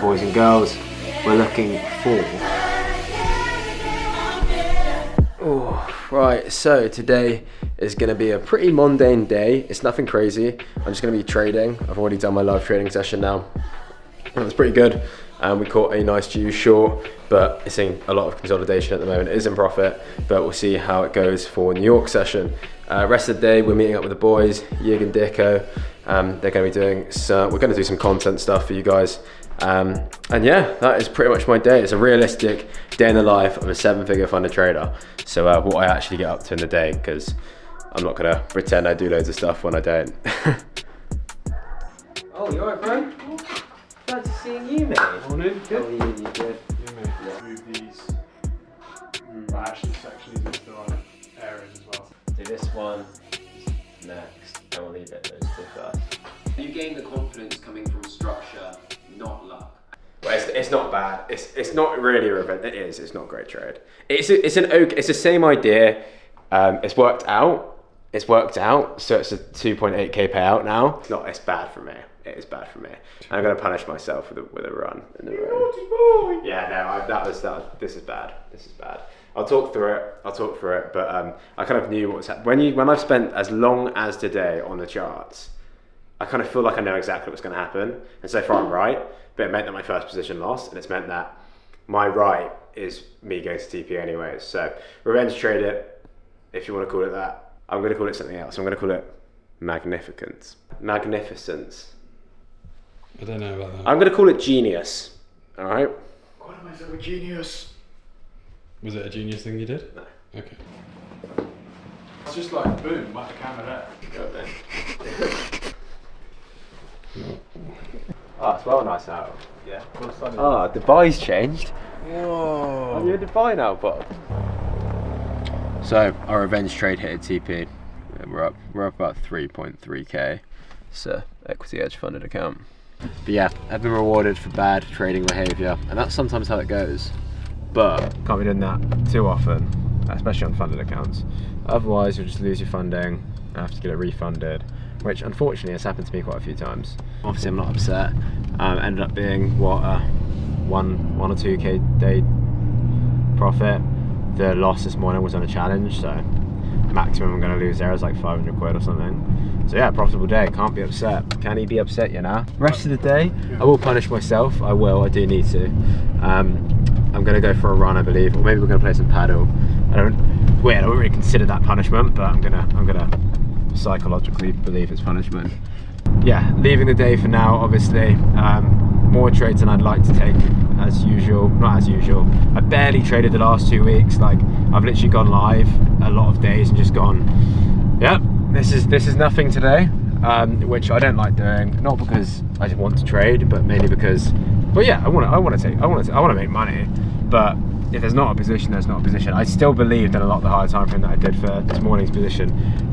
boys and girls, we're looking for... Oh, right, so today is going to be a pretty mundane day. It's nothing crazy. I'm just going to be trading. I've already done my live trading session now. It was pretty good. We caught a nice GU short, but it's in a lot of consolidation at the moment. It is in profit, but we'll see how it goes for New York session. Rest of the day, we're meeting up with the boys, Yig and Dicko. They're going to be doing we're going to do some content stuff for you guys. And yeah, that is pretty much my day. It's a realistic day in the life of a 7-figure funded trader. So what I actually get up to in the day, because I'm not going to pretend I do loads of stuff when I don't. Oh, you alright, bro? Glad to see you, mate. Morning. Good. Oh, you good? Yeah, mate. Yeah. Move these. But actually, section these into the right areas as well. Do this one next, and we'll leave it those two first. You gain the confidence coming from structure, not luck. Well, it's not bad. It's not really a event. It is. It's not a great trade. It's the same idea. It's worked out. It's worked out. So it's a 2.8k payout now. It's bad for me. It is bad for me. I'm gonna punish myself with a run in the road. Yeah, no, this is bad. This is bad. I'll talk through it. But I kind of knew what was happening. When I've spent as long as today on the charts, I kind of feel like I know exactly what's going to happen. And so far I'm right, but it meant that my first position lost, and it's meant that my right is me going to TP anyways. So revenge trade it, if you want to call it that. I'm going to call it something else. I'm going to call it magnificence. Magnificence. I don't know about that. I'm going to call it genius. All right? What am I saying with genius? Was it a genius thing you did? No. Okay. It's just like boom, like the camera there. Go then. Oh, it's well nice out. Yeah. Oh, Dubai's changed. Whoa. Are you in Dubai now, Bob? So our revenge trade hit a TP. We're up about 3.3k. It's a equity edge funded account. But yeah, I've been rewarded for bad trading behaviour, and that's sometimes how it goes. But can't be doing that too often, especially on funded accounts. Otherwise, you'll just lose your funding, have to get it refunded, which unfortunately has happened to me quite a few times. Obviously, I'm not upset. Ended up being what, 1 or 2k day profit. The loss this morning was on a challenge, so maximum I'm going to lose there is like 500 quid or something. So yeah, profitable day, can't be upset. Can he be upset, you know? Rest of the day, I will punish myself. I do need to. I'm going to go for a run, I believe, or maybe we're going to play some paddle. I don't really consider that punishment, but I'm gonna psychologically believe it's punishment. Yeah, leaving the day for now, obviously. More trades than I'd like to take, as usual. Not as usual. I barely traded the last 2 weeks. Like, I've literally gone live a lot of days and just gone, yep, this is nothing today, which I don't like doing. Not because I just want to trade, but mainly because, well, yeah, I want to make money. But if there's not a position, there's not a position. I still believed in a lot of the higher time frame that I did for this morning's position.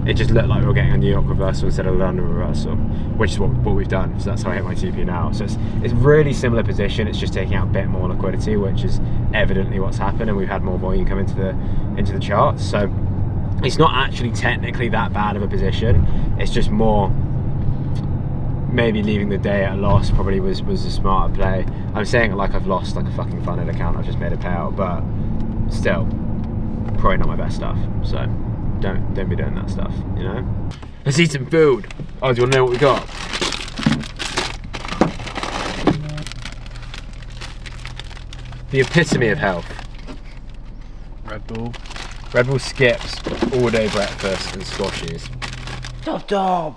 It just looked like we were getting a New York reversal instead of a London reversal, which is what we've done. So that's how I hit my TP now. So it's really similar position. It's just taking out a bit more liquidity, which is evidently what's happened, and we've had more volume come into the charts. So it's not actually technically that bad of a position. It's just more, maybe leaving the day at a loss probably was a smarter play. I'm saying it like I've lost like a fucking funded account, I've just made a payout, but still, probably not my best stuff. So don't be doing that stuff, you know? Let's eat some food. Oh, do you want to know what we got? The epitome of health. Red Bull. Red Bull skips, all day breakfast and squashies. Dob.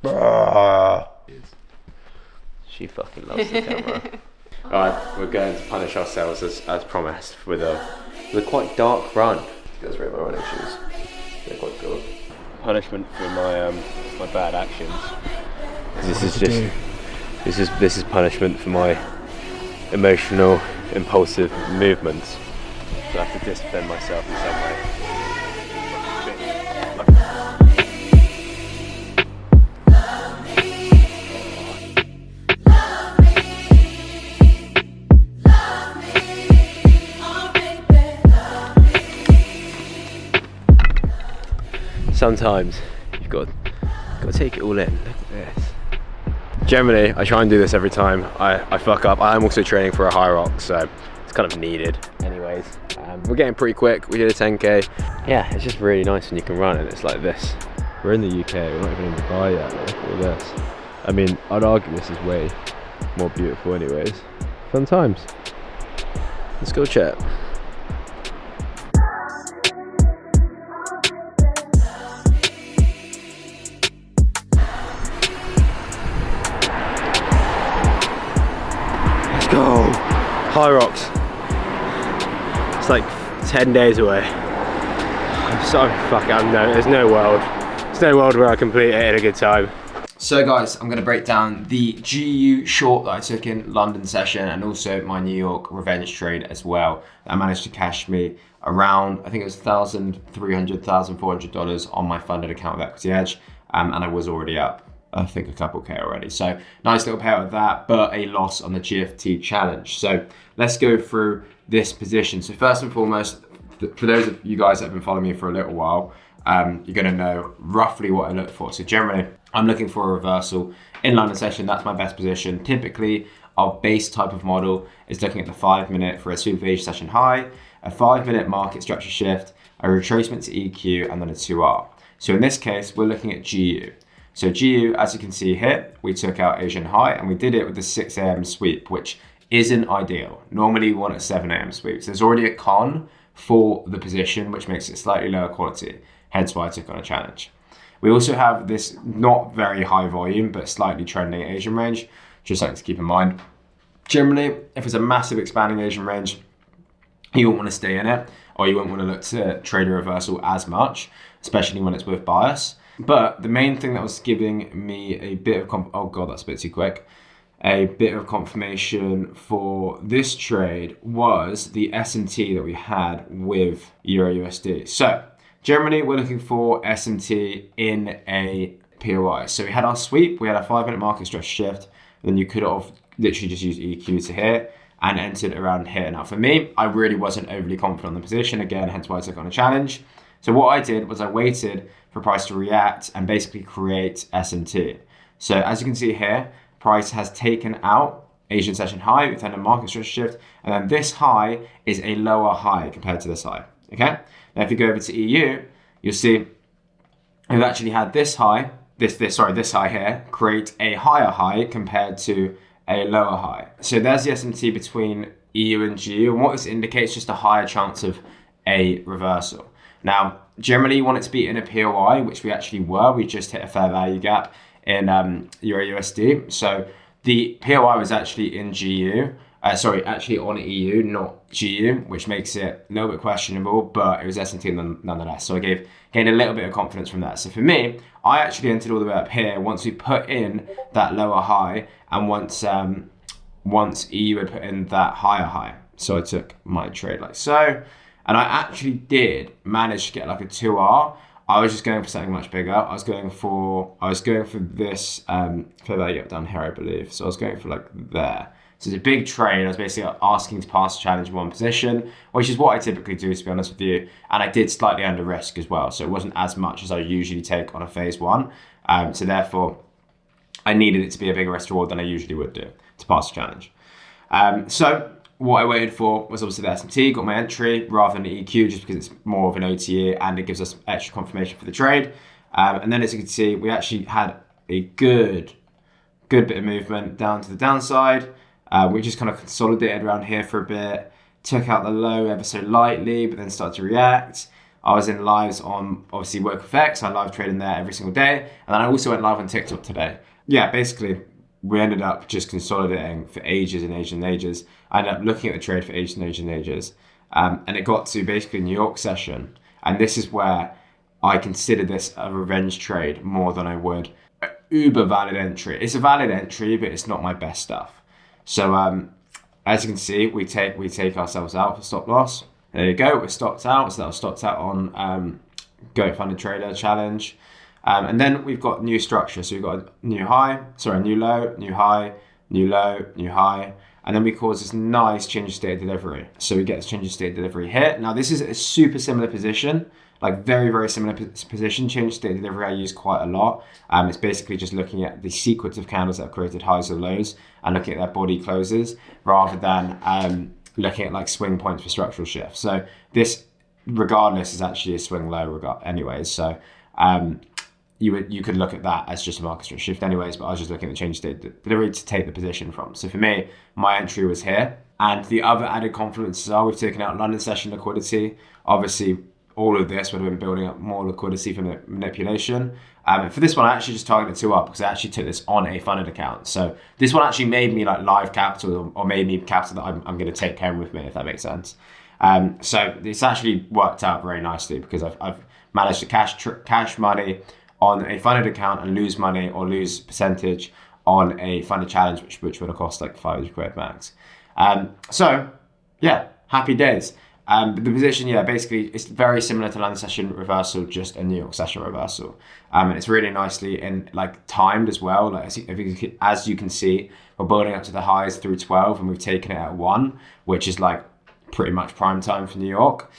Bruh. She fucking loves the camera. Alright, we're going to punish ourselves as promised with a quite dark run. You guys rate my running shoes. They're quite cool. Punishment for my bad actions. This is punishment for my emotional, impulsive movements. So I have to discipline myself in some way. Sometimes you've got to take it all in. Look at this. Generally, I try and do this every time I fuck up. I'm also training for a high rock, so it's kind of needed anyways. We're getting pretty quick. We did a 10K. Yeah, it's just really nice when you can run and it's like this. We're in the UK, we're not even in Dubai yet. Look at this. I mean, I'd argue this is way more beautiful anyways. Fun times. Let's go chat. Let's go. High Rocks. It's like 10 days away. There's no world. There's no world where I complete it in a good time. So guys, I'm gonna break down the GU short that I took in London session and also my New York revenge trade as well. I managed to cash me around, I think it was $1,300, $1,400 on my funded account with Equity Edge. And I was already up, I think a couple K already. So nice little payout with that, but a loss on the GFT challenge. So let's go through this position. So first and foremost, for those of you guys that have been following me for a little while, you're gonna know roughly what I look for. So generally, I'm looking for a reversal in London session. That's my best position. Typically, our base type of model is looking at the 5 minute for a supervision session high, a 5 minute market structure shift, a retracement to EQ, and then a 2R. So in this case, we're looking at GU. So GU, as you can see here, we took out Asian high and we did it with the 6 a.m. sweep, which isn't ideal. Normally you want a 7 a.m. sweep. So there's already a con for the position, which makes it slightly lower quality. Hence why I took on a challenge. We also have this not very high volume, but slightly trending Asian range, just something to keep in mind. Generally, if it's a massive expanding Asian range, you won't want to stay in it, or you won't want to look to trade a reversal as much, especially when it's with bias. But the main thing that was giving me a bit of, oh God, that's a bit too quick. A bit of confirmation for this trade was the S&T that we had with Euro USD. So generally, we're looking for S&T in a POI. So we had our sweep, we had a 5 minute market structure shift, then you could have literally just used EQ to hit and entered around here. Now for me, I really wasn't overly confident on the position, again, hence why I took on a challenge. So what I did was I waited for price to react and basically create S&T. So as you can see here, price has taken out Asian session high, we've had a market structure shift, and then this high is a lower high compared to this high, okay? Now if you go over to EU, you'll see we've actually had this high, this high here, create a higher high compared to a lower high. So there's the S&T between EU and GU, and what this indicates just a higher chance of a reversal. Now, generally you want it to be in a POI, which we actually were. We just hit a fair value gap in Euro USD. So the POI was actually in GU, actually on EU, not GU, which makes it a little bit questionable, but it was S&T nonetheless. So I gained a little bit of confidence from that. So for me, I actually entered all the way up here once we put in that lower high and once EU had put in that higher high. So I took my trade like so, and I actually did manage to get like a 2R. I was just going for something much bigger. I was going for this fair value up down here, I believe. So I was going for like there. So it's a big trade. I was basically asking to pass a challenge in one position, which is what I typically do, to be honest with you. And I did slightly under risk as well. So it wasn't as much as I usually take on a phase one. So therefore, I needed it to be a bigger risk reward than I usually would do to pass a challenge. So what I waited for was obviously the S&T, got my entry rather than the EQ, just because it's more of an OTA and it gives us extra confirmation for the trade. And then as you can see, we actually had a good bit of movement down to the downside. We just kind of consolidated around here for a bit, took out the low ever so lightly, but then started to react. I was in lives on obviously WorkFX. I live trading there every single day. And then I also went live on TikTok today. Yeah, basically, we ended up just consolidating for ages and ages and ages. I ended up looking at the trade for ages and ages and ages. And it got to basically New York session. And this is where I consider this a revenge trade more than I would an uber valid entry. It's a valid entry, but it's not my best stuff. So as you can see, we take ourselves out for stop loss. There you go, we're stopped out. So that was stopped out on Go Funded Trader Challenge. And then we've got new structure. So we've got a new low, new high, new low, new high. And then we cause this nice change of state of delivery. So we get this change of state of delivery here. Now this is a super similar position. like very similar position. Change state delivery I use quite a lot. It's basically just looking at the sequence of candles that have created highs or lows and looking at their body closes rather than looking at like swing points for structural shifts. So this, regardless, is actually a swing low anyways. So you could look at that as just a market structure shift anyways, but I was just looking at the change state delivery to take the position from. So for me, my entry was here. And the other added confluences are we've taken out London session liquidity. Obviously, all of this would have been building up more liquidity for manipulation. For this one, I actually just targeted 2 up because I actually took this on a funded account. So this one actually made me like live capital or made me capital that I'm going to take home with me, if that makes sense. So it's actually worked out very nicely because I've managed to cash money on a funded account and lose money or lose percentage on a funded challenge, which would have cost like 500 quid max. So yeah, happy days. But the position, yeah, basically it's very similar to London session reversal, just a New York session reversal. And it's really nicely in like timed as well. Like as you can see, we're building up to the highs through 12 and we've taken it at 1, which is like pretty much prime time for New York.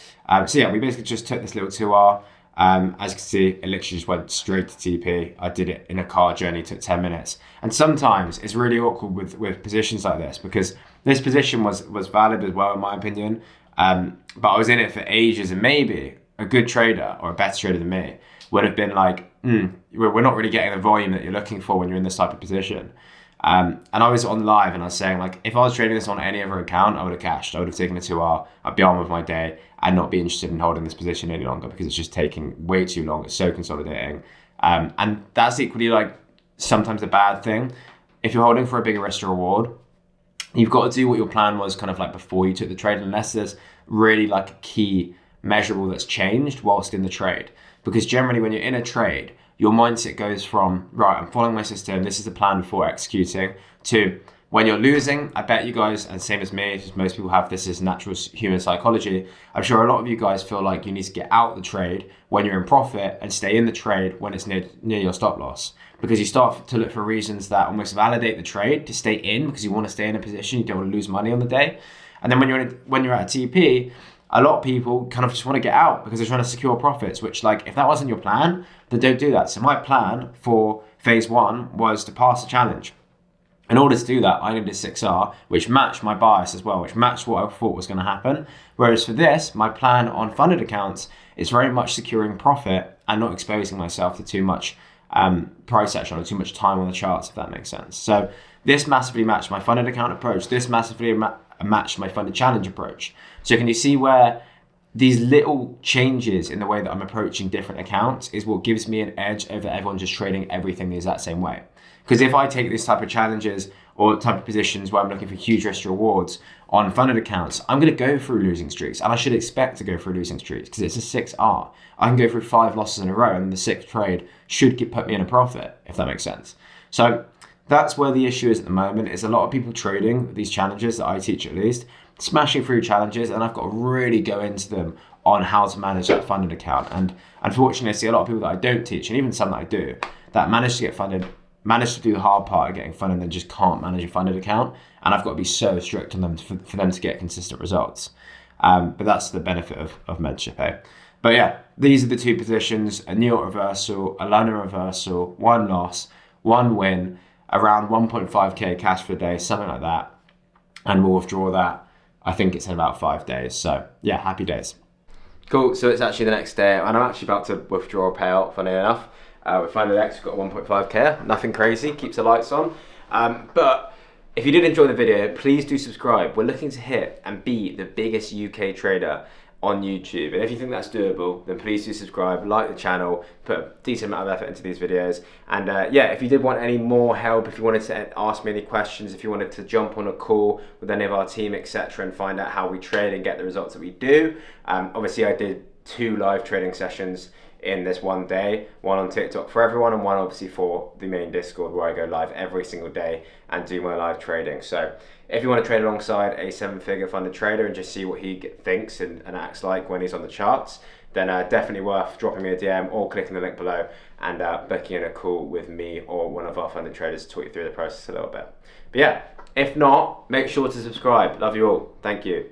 So yeah, we basically just took this little 2R. As you can see, it literally just went straight to TP. I did it in a car journey, took 10 minutes. And sometimes it's really awkward with positions like this because this position was valid as well, in my opinion. But I was in it for ages, and maybe a good trader or a better trader than me would have been like, we're not really getting the volume that you're looking for when you're in this type of position. And I was on live and I was saying, like, if I was trading this on any other account, I would have cashed. I would have taken a 2R, I'd be on with my day and not be interested in holding this position any longer because it's just taking way too long. It's so consolidating. And that's equally like sometimes a bad thing. If you're holding for a bigger risk to reward, you've got to do what your plan was kind of like before you took the trade, unless there's really like a key measurable that's changed whilst in the trade. Because generally when you're in a trade, your mindset goes from, right, I'm following my system, this is the plan before executing, to when you're losing, I bet you guys, and same as me, because most people have this as natural human psychology, I'm sure a lot of you guys feel like you need to get out the trade when you're in profit and stay in the trade when it's near your stop loss. Because you start to look for reasons that almost validate the trade to stay in because you want to stay in a position, you don't want to lose money on the day. And then when you're at a TP, a lot of people kind of just want to get out because they're trying to secure profits, which, like, if that wasn't your plan, then don't do that. So my plan for phase 1 was to pass the challenge. In order to do that, I needed a 6R, which matched my bias as well, which matched what I thought was going to happen. Whereas for this, my plan on funded accounts is very much securing profit and not exposing myself to too much price action or too much time on the charts, if that makes sense. So this massively matched my funded account approach. This massively matched my funded challenge approach. So can you see where these little changes in the way that I'm approaching different accounts is what gives me an edge over everyone just trading everything the exact same way? Because if I take this type of challenges or type of positions where I'm looking for huge risk rewards on funded accounts, I'm going to go through losing streaks, and I should expect to go through losing streaks because it's a 6R. I can go through 5 losses in a row, and the 6th trade should put me in a profit, if that makes sense. So that's where the issue is at the moment. Is a lot of people trading these challenges that I teach, at least, smashing through challenges, and I've got to really go into them on how to manage that funded account. And unfortunately, I see a lot of people that I don't teach, and even some that I do, that manage to get funded, manage to do the hard part of getting funded, and then just can't manage a funded account. And I've got to be so strict on them for them to get consistent results. But that's the benefit of mentorship, eh? But yeah, these are the 2 positions: a New York reversal, a London reversal, 1 loss, 1 win, around 1.5k cash per day, something like that. And we'll withdraw that, I think it's in about 5 days. So yeah, happy days. Cool, so it's actually the next day, and I'm actually about to withdraw a payout, funny enough. With Funded X, we've got 1.5k, nothing crazy, keeps the lights on. But if you did enjoy the video, please do subscribe. We're looking to hit and be the biggest UK trader on YouTube. And if you think that's doable, then please do subscribe, like the channel, put a decent amount of effort into these videos. And yeah, if you did want any more help, if you wanted to ask me any questions, if you wanted to jump on a call with any of our team, etc., and find out how we trade and get the results that we do. Obviously, I did 2 live trading sessions in this one day, one on TikTok for everyone and one obviously for the main Discord where I go live every single day and do my live trading. So if you want to trade alongside a 7-figure funded trader and just see what he thinks and acts like when he's on the charts, then definitely worth dropping me a DM or clicking the link below and booking in a call with me or one of our funded traders to talk you through the process a little bit. But yeah, if not, make sure to subscribe. Love you all. Thank you.